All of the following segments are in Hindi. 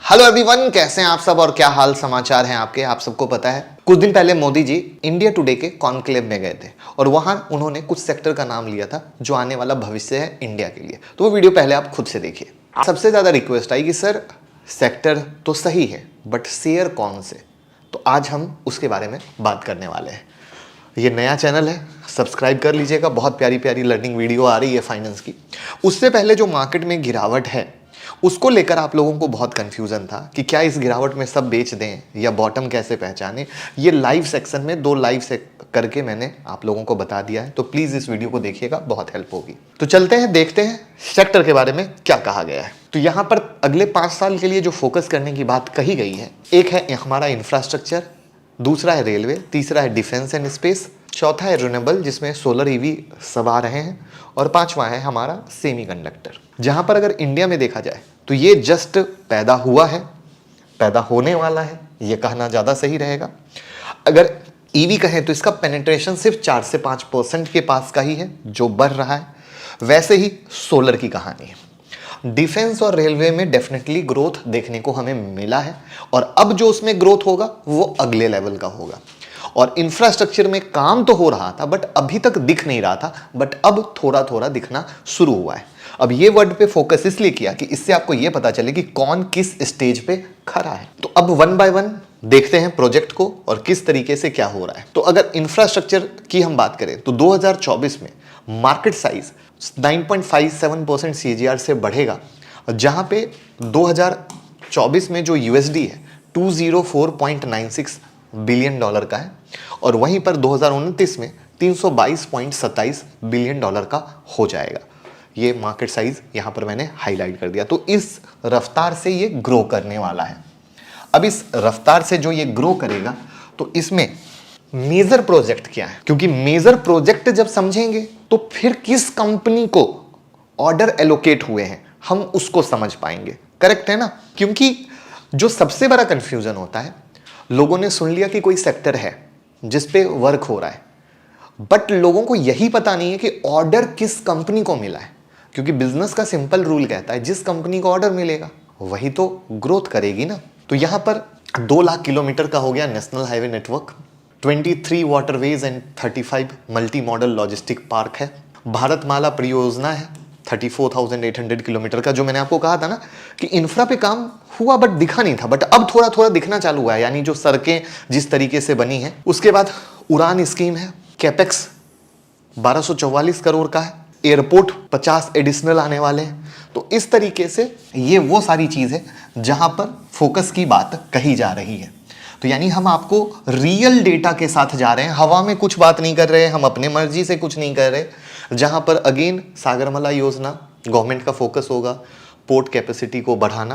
हेलो एवरीवन, कैसे हैं आप सब और क्या हाल समाचार हैं आपके। आप सबको पता है कुछ दिन पहले मोदी जी इंडिया टुडे के कॉन्क्लेव में गए थे और वहां उन्होंने कुछ सेक्टर का नाम लिया था जो आने वाला भविष्य है इंडिया के लिए। तो वो वीडियो पहले आप खुद से देखिए। सबसे ज्यादा रिक्वेस्ट आई कि सर सेक्टर तो सही है बट शेयर कौन से, तो आज हम उसके बारे में बात करने वाले हैं। ये नया चैनल है, सब्सक्राइब कर लीजिएगा। बहुत प्यारी प्यारी लर्निंग वीडियो आ रही है फाइनेंस की। उससे पहले जो मार्केट में गिरावट है उसको लेकर आप लोगों को बहुत कंफ्यूजन था कि क्या इस गिरावट में सब बेच दें या बॉटम कैसे पहचानें। ये लाइव सेक्शन में 2 लाइव से करके मैंने आप लोगों को बता दिया है, तो प्लीज इस वीडियो को देखिएगा, बहुत हेल्प होगी। तो चलते हैं, देखते हैं सेक्टर के बारे में क्या कहा गया है। तो यहाँ पर अगले 5 साल के लिए जो फोकस करने की बात कही गई है, एक है हमारा इंफ्रास्ट्रक्चर, दूसरा है रेलवे, तीसरा है डिफेंस एंड स्पेस, चौथा है रिन्यूएबल जिसमें सोलर ईवी सब आ रहे हैं, और 5वां है हमारा सेमीकंडक्टर। जहां पर अगर इंडिया में देखा जाए तो ये जस्ट पैदा हुआ है, पैदा होने वाला है, ये कहना ज्यादा सही रहेगा। अगर ईवी कहें तो इसका पेनिट्रेशन सिर्फ 4 से 5% के पास का ही है जो बढ़ रहा है। वैसे ही सोलर की कहानी है। डिफेंस और रेलवे में डेफिनेटली ग्रोथ देखने को हमें मिला है और अब जो उसमें ग्रोथ होगा वो अगले लेवल का होगा। और इंफ्रास्ट्रक्चर में काम तो हो रहा था बट अभी तक दिख नहीं रहा था, बट अब थोड़ा थोड़ा दिखना शुरू हुआ है। अब ये वर्ड पे फोकस इसलिए किया कि इससे आपको ये पता चले कि कौन किस स्टेज पे खड़ा है। तो अब 1 बाय 1 देखते हैं प्रोजेक्ट को और किस तरीके से क्या हो रहा है। तो अगर इंफ्रास्ट्रक्चर की हम बात करें तो 2024 में मार्केट साइज 9.57% CAGR से बढ़ेगा, जहां पे 2024 में जो USD है 204.96 बिलियन डॉलर का है और वहीं पर 2029 में 322.27 बिलियन डॉलर का हो जाएगा। ये मार्केट साइज यहां पर मैंने हाईलाइट कर दिया। तो इस रफ्तार से ये ग्रो करने वाला है। अब इस रफ्तार से जो ये ग्रो करेगा तो इसमें मेजर प्रोजेक्ट क्या है, क्योंकि मेजर प्रोजेक्ट जब समझेंगे तो फिर किस कंपनी को ऑर्डर एलोकेट हुए हैं हम उसको समझ पाएंगे। करेक्ट है ना? क्योंकि जो सबसे बड़ा कंफ्यूजन होता है, लोगों ने सुन लिया कि कोई सेक्टर है जिस पे वर्क हो रहा है, बट लोगों को यही पता नहीं है कि ऑर्डर किस कंपनी को मिला है। क्योंकि बिजनेस का सिंपल रूल कहता है जिस कंपनी को ऑर्डर मिलेगा वही तो ग्रोथ करेगी ना। तो यहां पर 2 लाख किलोमीटर का हो गया national highway network, 23 waterways and 35 multi modal logistic park है। भारतमाला परियोजना है 34,800 किलोमीटर का, जो मैंने आपको कहा था ना कि इंफ्रा पे काम हुआ बट दिखा नहीं था, बट अब थोड़ा थोड़ा दिखना चालू हुआ है, यानी जो सड़कें जिस तरीके से बनी है। उसके बाद उड़ान स्कीम है, कैपेक्स 1244 करोड़ का है, एयरपोर्ट 50 एडिशनल आने वाले हैं। तो इस तरीके से ये वो सारी चीज है जहां पर फोकस की बात कही जा रही है। तो यानी हम आपको रियल डेटा के साथ जा रहे हैं, हवा में कुछ बात नहीं कर रहे हैं, हम अपने मर्जी से कुछ नहीं कर रहे। जहां पर अगेन सागरमाला योजना गवर्नमेंट का फोकस होगा, पोर्ट कैपेसिटी को बढ़ाना,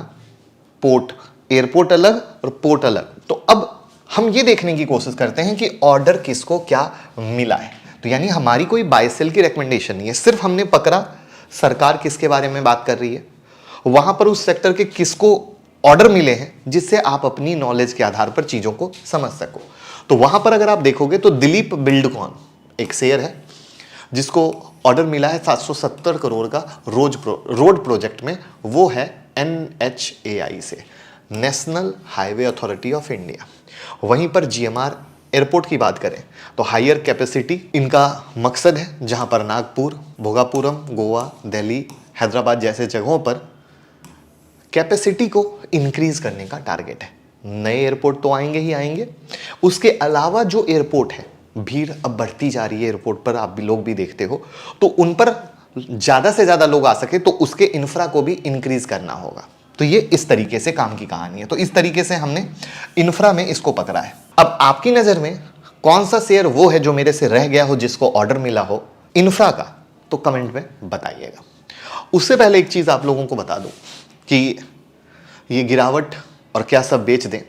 पोर्ट एयरपोर्ट अलग और पोर्ट अलग। तो अब हम ये देखने की कोशिश करते हैं कि ऑर्डर किसको क्या मिला है। तो यानी हमारी कोई बाय सेल की रिकमेंडेशन नहीं है, सिर्फ हमने पकड़ा सरकार किसके बारे में बात कर रही है, वहां पर उस सेक्टर के किसको ऑर्डर मिले हैं, जिससे आप अपनी नॉलेज के आधार पर चीजों को समझ सको। तो वहां पर अगर आप देखोगे तो दिलीप बिल्डकॉन एक शेयर है जिसको ऑर्डर मिला है 770 करोड़ का रोड प्रोजेक्ट में, वो है NHAI से, national highway authority of India. वहीं पर GMR एयरपोर्ट की बात करें तो हायर कैपेसिटी इनका मकसद है, जहां पर नागपुर, भोगापुरम, गोवा, दिल्ली, हैदराबाद जैसे जगहों पर कैपेसिटी को इंक्रीज करने का टारगेट है। नए एयरपोर्ट तो आएंगे ही आएंगे, उसके अलावा जो एयरपोर्ट है, भीड़ अब बढ़ती जा रही है एयरपोर्ट पर, आप भी लोग भी देखते हो, तो उन पर ज्यादा से ज्यादा लोग आ सके तो उसके इंफ्रा को भी इंक्रीज करना होगा। तो ये इस तरीके से काम की कहानी है। तो इस तरीके से हमने इंफ्रा में इसको पकड़ा है। अब आपकी नजर में कौन सा शेयर वो है जो मेरे से रह गया हो, जिसको ऑर्डर मिला हो इंफ्रा का, तो कमेंट में बताइएगा। उससे पहले एक चीज आप लोगों को बता दूं कि ये गिरावट और क्या सब बेच दें,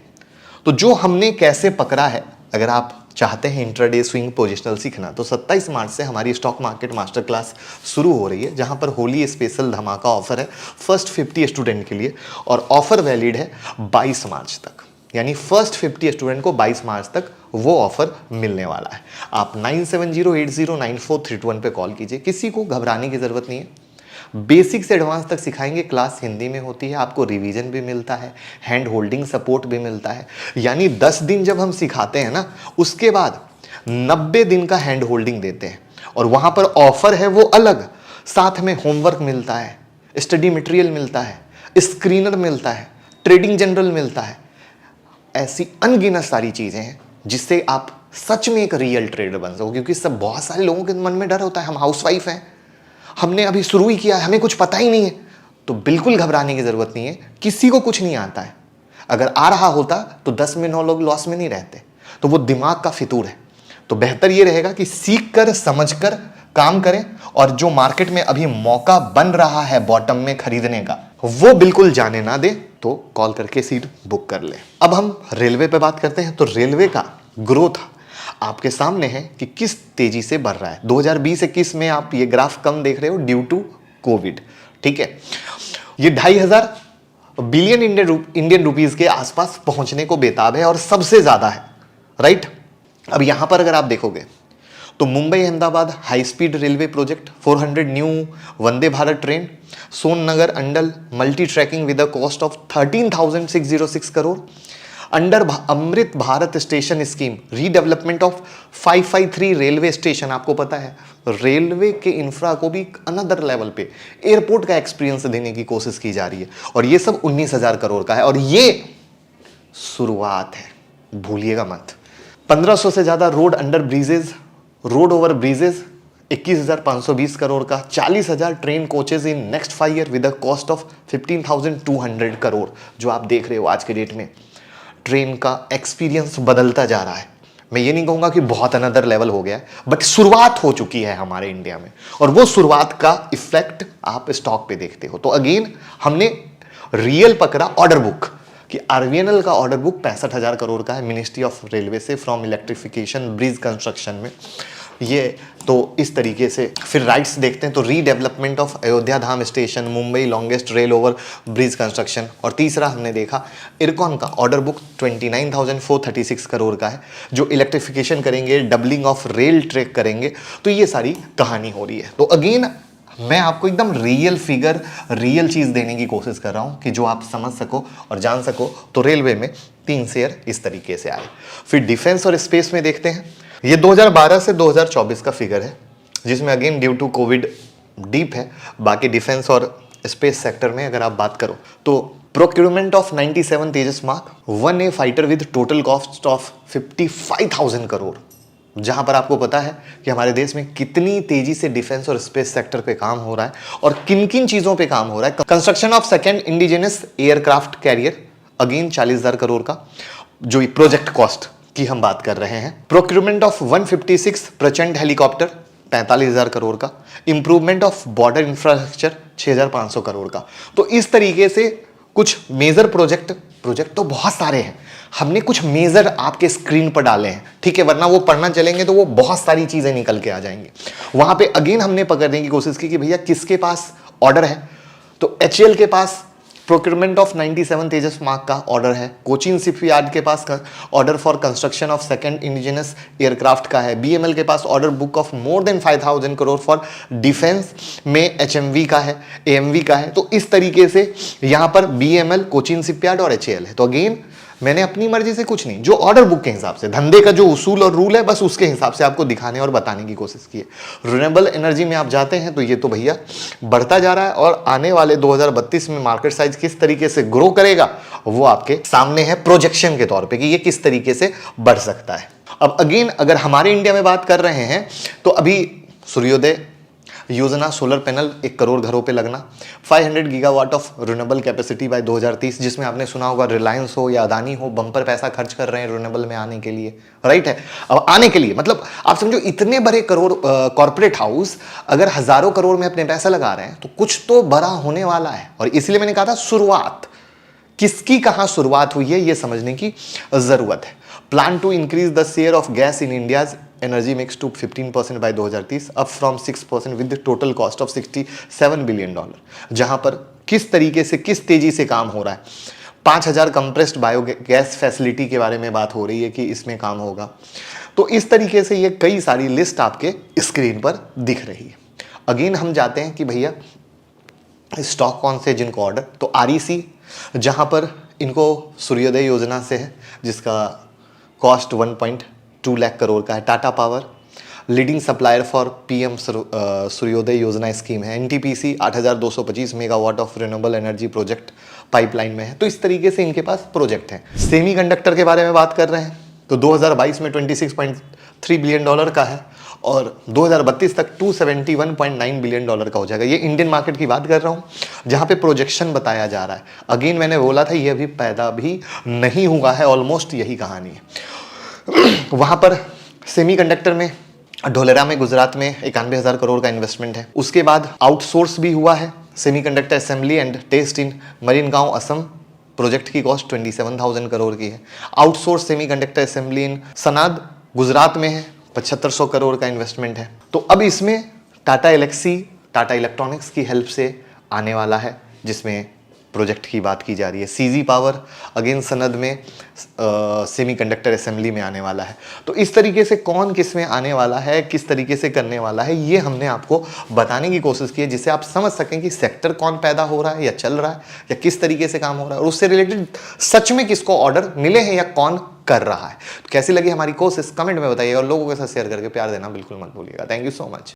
तो जो हमने कैसे पकड़ा है, अगर आप चाहते हैं इंट्राडे स्विंग पोजिशनल सीखना, तो 27 मार्च से हमारी स्टॉक मार्केट मास्टर क्लास शुरू हो रही है, जहां पर होली स्पेशल धमाका ऑफर है फर्स्ट 50 स्टूडेंट के लिए, और ऑफर वैलिड है 22 मार्च तक। यानी फर्स्ट 50 स्टूडेंट को 22 मार्च तक वो ऑफर मिलने वाला है। आप 9708094321 पे कॉल कीजिए, किसी को घबराने की जरूरत नहीं है। बेसिक से एडवांस तक सिखाएंगे। क्लास हिंदी में होती है, आपको रिवीजन भी मिलता है, हैंड होल्डिंग सपोर्ट भी मिलता है। यानी 10 दिन जब हम सिखाते हैं ना, उसके बाद 90 दिन का हैंड होल्डिंग देते हैं। और वहां पर ऑफर है वो अलग, साथ में होमवर्क मिलता है, स्टडी मटेरियल मिलता है, स्क्रीनर मिलता है, ट्रेडिंग जनरल मिलता है। ऐसी अनगिनत सारी चीजें हैं जिससे आप सच में एक रियल ट्रेडर बन सको। क्योंकि सब बहुत सारे लोगों के मन में डर होता है, हम हाउसवाइफ हैं, हमने अभी शुरू ही किया है, हमें कुछ पता ही नहीं है। तो बिल्कुल घबराने की जरूरत नहीं है, किसी को कुछ नहीं आता है। अगर आ रहा होता तो 10 में 9 लोग लॉस में नहीं रहते। तो वो दिमाग का फितूर है। तो बेहतर ये रहेगा कि सीख कर समझ कर काम करें, और जो मार्केट में अभी मौका बन रहा है बॉटम में खरीदने का, वो बिल्कुल जाने ना दे। तो कॉल करके सीट बुक कर ले। अब हम रेलवे पे बात करते हैं। तो रेलवे का ग्रोथ आपके सामने है कि किस तेजी से बढ़ रहा है। 2020-21 में आप ये ग्राफ कम देख रहे हो ड्यू टू कोविड, ठीक है। ये 2,500 बिलियन इंडियन रुपीस के आसपास पहुंचने को बेताब है और सबसे ज्यादा है, राइट। अब यहां पर अगर आप देखोगे तो Mumbai Ahmedabad high speed railway project, 400 new Vande Bharat train, Sonnagar Andal multi tracking with a cost of 13,606 crore, under Amrit Bharat station scheme, redevelopment of 553 railway station. आपको पता है रेलवे के इंफ्रा को भी अनदर लेवल पे एयरपोर्ट का एक्सपीरियंस देने की कोशिश की जा रही है, और ये सब 19,000 करोड़ का है। और ये शुरुआत है, भूलिएगा मत। 1500 से ज्यादा road under bridges, road over bridges, 21,520 crore का, 40,000 train coaches in next 5 year with a cost of 15,200 crore. जो आप देख रहे हो आज के डेट में ट्रेन का एक्सपीरियंस बदलता जा रहा है। मैं ये नहीं कहूंगा कि बहुत अनदर लेवल हो गया है, बट शुरुआत हो चुकी है हमारे इंडिया में, और वो शुरुआत का इफेक्ट आप स्टॉक पे देखते हो। तो अगेन हमने रियल पकड़ा ऑर्डर बुक कि आरवीएनएल का ऑर्डर बुक 65,000 करोड़ का है मिनिस्ट्री ऑफ रेलवे से, फ्रॉम इलेक्ट्रिफिकेशन ब्रिज कंस्ट्रक्शन में। ये तो इस तरीके से फिर राइट्स देखते हैं तो redevelopment of Ayodhya Dham station, Mumbai longest rail over bridge construction. और तीसरा हमने देखा इरकॉन का ऑर्डर बुक 29,436 करोड़ का है, जो इलेक्ट्रिफिकेशन करेंगे, डबलिंग ऑफ रेल ट्रैक करेंगे। तो ये सारी कहानी हो रही है। तो अगेन मैं आपको एकदम रियल फिगर, रियल चीज देने की कोशिश कर रहा हूं कि जो आप समझ सको और जान सको। तो रेलवे में 3 शेयर इस तरीके से आए। फिर डिफेंस और स्पेस में देखते हैं। ये 2012 से 2024 का फिगर है, जिसमें again due to covid dip है। बाकी डिफेंस और स्पेस सेक्टर में अगर आप बात करो तो procurement of 97 Tejas mark 1A fighter with total cost of 55,000 crore. जहां पर आपको पता है कि हमारे देश में कितनी तेजी से डिफेंस और स्पेस सेक्टर पे काम हो रहा है और किन किन चीजों पे काम हो रहा है। Construction of second indigenous aircraft carrier, again 40,000 crore का, जो प्रोजेक्ट कॉस्ट की हम बात कर रहे हैं। प्रोक्यूरमेंट ऑफ 156 प्रचंड हेलीकॉप्टर, 45,000 करोड़ का। Improvement of border infrastructure, 6,500 crore का। तो इस तरीके से कुछ मेजर प्रोजेक्ट तो बहुत सारे हैं, हमने कुछ मेजर आपके स्क्रीन पर डाले हैं, ठीक है। वरना वो पढ़ना चलेंगे तो वो बहुत सारी चीजें निकल के आ जाएंगी। वहां पे अगेन हमने पकड़ने की कोशिश की कि भैया किसके पास ऑर्डर है। तो एचएएल के पास प्रोक्यूरमेंट ऑफ 97 तेजस मार्क का ऑर्डर है। कोचिन शिपयार्ड के पास order for construction of second indigenous aircraft का है। बीएमएल के पास order book of more than 5,000 crore for defence में एचएमवी का है, एएमवी का है। तो इस तरीके से यहां पर बीएमएल, कोचिन शिपयार्ड और एचएएल है। तो अगेन मैंने अपनी मर्जी से कुछ नहीं, जो ऑर्डर बुक के हिसाब से, धंधे का जो उसूल और रूल है, बस उसके हिसाब से आपको दिखाने और बताने की कोशिश की है। रिन्यूएबल एनर्जी में आप जाते हैं तो ये तो भैया बढ़ता जा रहा है, और आने वाले 2032 में मार्केट साइज किस तरीके से ग्रो करेगा वो आपके सामने है प्रोजेक्शन के तौर पर कि ये किस तरीके से बढ़ सकता है। अब अगेन अगर हमारे इंडिया में बात कर रहे हैं तो अभी सूर्योदय योजना, सोलर पैनल 1 करोड़ घरों पे लगना, 500 gigawatt of renewable capacity by 2030, जिसमें आपने सुना होगा रिलायंस हो या अदानी हो बम्पर पैसा खर्च कर रहे हैं रिन्यूएबल में आने के लिए, राइट है। अब आने के लिए मतलब आप समझो इतने बड़े करोड़ कॉर्पोरेट हाउस अगर हजारों करोड़ में अपने पैसा लगा रहे हैं तो कुछ तो बड़ा होने वाला है। और इसलिए मैंने कहा था शुरुआत किसकी, कहां शुरुआत हुई है ये समझने की जरूरत है। Plan to increase the share of gas in India's energy mix to 15% by 2030, up from 6% with total cost of $67 billion. जहां पर किस तरीके से, किस तेजी से काम हो रहा है। 5,000 कंप्रेस्ड बायोगैस फैसिलिटी के बारे में बात हो रही है कि इसमें काम होगा। तो इस तरीके से ये कई सारी लिस्ट आपके स्क्रीन पर दिख रही है। अगेन हम जाते हैं कि भैया स्टॉक कौन से जिनको ऑर्डर, तो REC जहाँ पर इनको सूर्योदय योजना से है जिसका कॉस्ट 1.2 लाख करोड़ का है। Tata power leading supplier for PM सूर्योदय योजना स्कीम है। NTPC 8225 megawatt of renewable energy project pipeline में है। तो इस तरीके से इनके पास प्रोजेक्ट हैं। सेमीकंडक्टर के बारे में बात कर रहे हैं तो 2022 में $26.3 बिलियन का है और 2032 तक $271.9 बिलियन का हो जाएगा। ये इंडियन मार्केट की बात कर रहा हूँ जहाँ पे प्रोजेक्शन बताया जा रहा है। अगेन मैंने बोला था ये अभी पैदा भी नहीं हुआ है, ऑलमोस्ट यही कहानी है। वहाँ पर सेमीकंडक्टर में ढोलेरा में गुजरात में 91,000 करोड़ का इन्वेस्टमेंट है। उसके बाद आउटसोर्स भी हुआ है semiconductor assembly and test in Morigaon Assam. Project की कॉस्ट 27,000 करोड़ की है। Outsource semiconductor assembly in Sanand Gujarat में है, 7500 करोड़ का इन्वेस्टमेंट है। तो अब इसमें टाटा एलेक्सी, टाटा इलेक्ट्रॉनिक्स की हेल्प से आने वाला है जिसमें प्रोजेक्ट की बात की जा रही है। CG पावर अगेन सनद में सेमीकंडक्टर असेंबली में आने वाला है। तो इस तरीके से कौन किस में आने वाला है, किस तरीके से करने वाला है, ये हमने आपको बताने की कोशिश की है जिससे आप समझ सकें कि सेक्टर कौन पैदा हो रहा है या चल रहा है या किस तरीके से काम हो रहा है और उससे रिलेटेड सच में किसको ऑर्डर मिले हैं या कौन कर रहा है। तो कैसी लगी हमारी कोशिश कमेंट में बताइएगा और लोगों के साथ शेयर करके प्यार देना बिल्कुल मत भूलिएगा। Thank you so much.